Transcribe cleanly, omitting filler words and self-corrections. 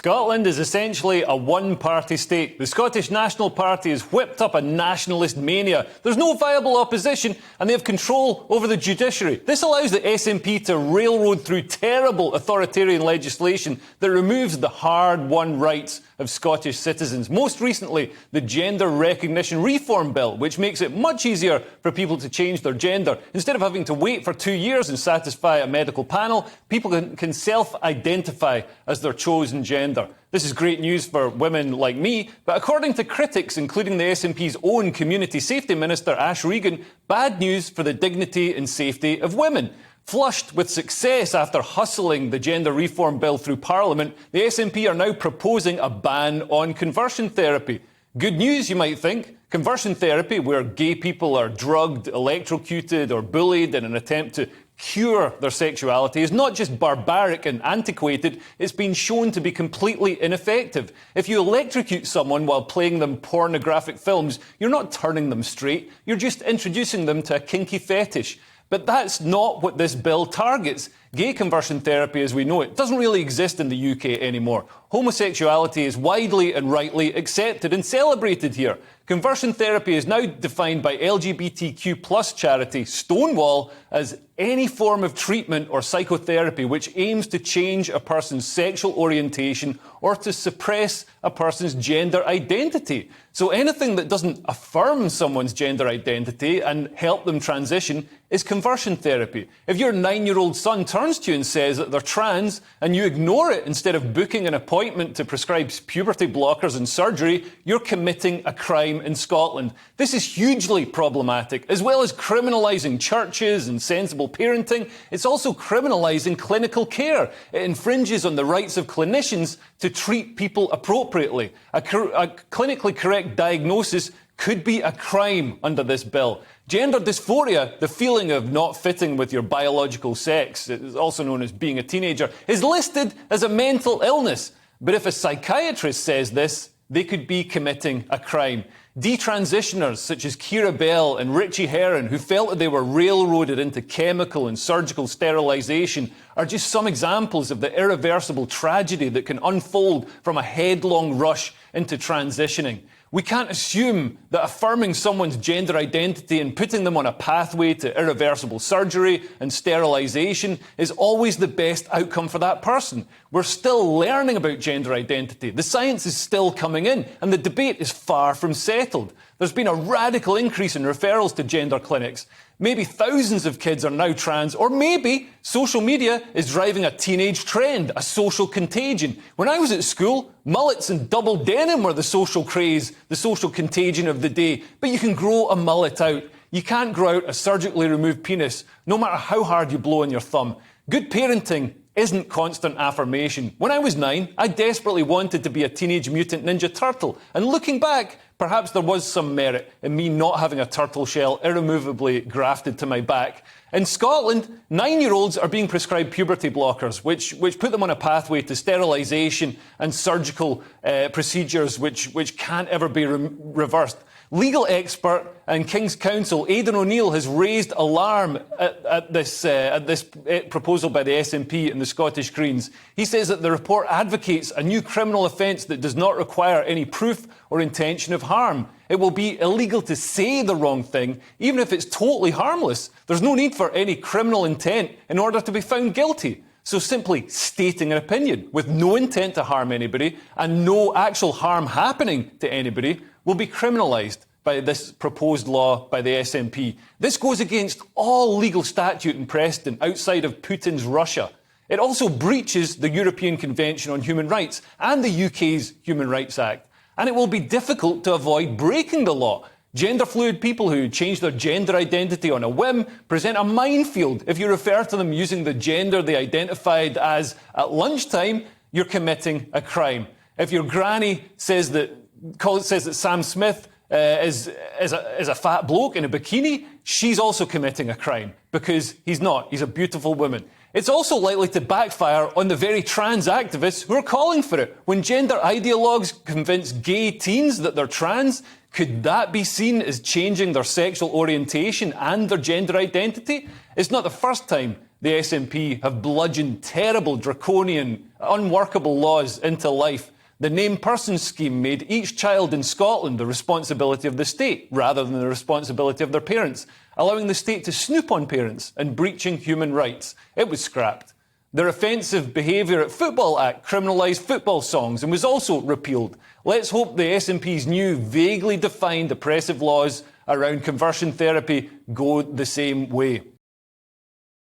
Scotland is essentially a one-party state. The Scottish National Party has whipped up a nationalist mania. There's no viable opposition and they have control over the judiciary. This allows the SNP to railroad through terrible authoritarian legislation that removes the hard-won rights of Scottish citizens. Most recently, the Gender Recognition Reform Bill, which makes it much easier for people to change their gender. Instead of having to wait for 2 years and satisfy a medical panel, people can self-identify as their chosen gender. This is great news for women like me, but according to critics, including the SNP's own Community Safety Minister, Ash Regan, bad news for the dignity and safety of women. Flushed with success after hustling the gender reform bill through Parliament, the SNP are now proposing a ban on conversion therapy. Good news, you might think. Conversion therapy, where gay people are drugged, electrocuted or bullied in an attempt to cure their sexuality, is not just barbaric and antiquated, it's been shown to be completely ineffective. If you electrocute someone while playing them pornographic films, you're not turning them straight, you're just introducing them to a kinky fetish. But that's not what this bill targets. Gay conversion therapy, as we know it, doesn't really exist in the UK anymore. Homosexuality is widely and rightly accepted and celebrated here. Conversion therapy is now defined by LGBTQ+ charity Stonewall as any form of treatment or psychotherapy which aims to change a person's sexual orientation or to suppress a person's gender identity. So anything that doesn't affirm someone's gender identity and help them transition is conversion therapy. If your 9-year-old son turns to you and says that they're trans and you ignore it instead of booking an appointment to prescribe puberty blockers and surgery, you're committing a crime in Scotland. This is hugely problematic. As well as criminalising churches and sensible parenting, it's also criminalising clinical care. It infringes on the rights of clinicians to treat people appropriately. A clinically correct diagnosis could be a crime under this bill. Gender dysphoria, the feeling of not fitting with your biological sex, also known as being a teenager, is listed as a mental illness. But if a psychiatrist says this, they could be committing a crime. Detransitioners such as Keira Bell and Richie Herron, who felt that they were railroaded into chemical and surgical sterilisation, are just some examples of the irreversible tragedy that can unfold from a headlong rush into transitioning. We can't assume that affirming someone's gender identity and putting them on a pathway to irreversible surgery and sterilisation is always the best outcome for that person. We're still learning about gender identity. The science is still coming in, and the debate is far from settled. There's been a radical increase in referrals to gender clinics. Maybe thousands of kids are now trans, or maybe social media is driving a teenage trend, a social contagion. When I was at school, mullets and double denim were the social craze, the social contagion of the day. But you can grow a mullet out. You can't grow out a surgically removed penis, no matter how hard you blow on your thumb. Good parenting isn't constant affirmation. When I was 9, I desperately wanted to be a Teenage Mutant Ninja Turtle. And looking back, perhaps there was some merit in me not having a turtle shell irremovably grafted to my back. In Scotland, 9-year-olds are being prescribed puberty blockers, which put them on a pathway to sterilisation and surgical procedures which can't ever be reversed. Legal expert and King's Counsel Aidan O'Neill has raised alarm at this proposal by the SNP and the Scottish Greens. He says that the report advocates a new criminal offence that does not require any proof or intention of harm. It will be illegal to say the wrong thing, even if it's totally harmless. There's no need for any criminal intent in order to be found guilty. So simply stating an opinion with no intent to harm anybody and no actual harm happening to anybody will be criminalised by this proposed law by the SNP. This goes against all legal statute and precedent outside of Putin's Russia. It also breaches the European Convention on Human Rights and the UK's Human Rights Act. And it will be difficult to avoid breaking the law. Gender-fluid people who change their gender identity on a whim present a minefield. If you refer to them using the gender they identified as at lunchtime, you're committing a crime. If your granny says that Sam Smith is a fat bloke in a bikini, she's also committing a crime because he's not. He's a beautiful woman. It's also likely to backfire on the very trans activists who are calling for it. When gender ideologues convince gay teens that they're trans, could that be seen as changing their sexual orientation and their gender identity? It's not the first time the SNP have bludgeoned terrible draconian unworkable laws into life. The named person scheme made each child in Scotland the responsibility of the state, rather than the responsibility of their parents, allowing the state to snoop on parents and breaching human rights. It was scrapped. Their Offensive Behaviour at Football Act criminalised football songs and was also repealed. Let's hope the SNP's new, vaguely defined oppressive laws around conversion therapy go the same way.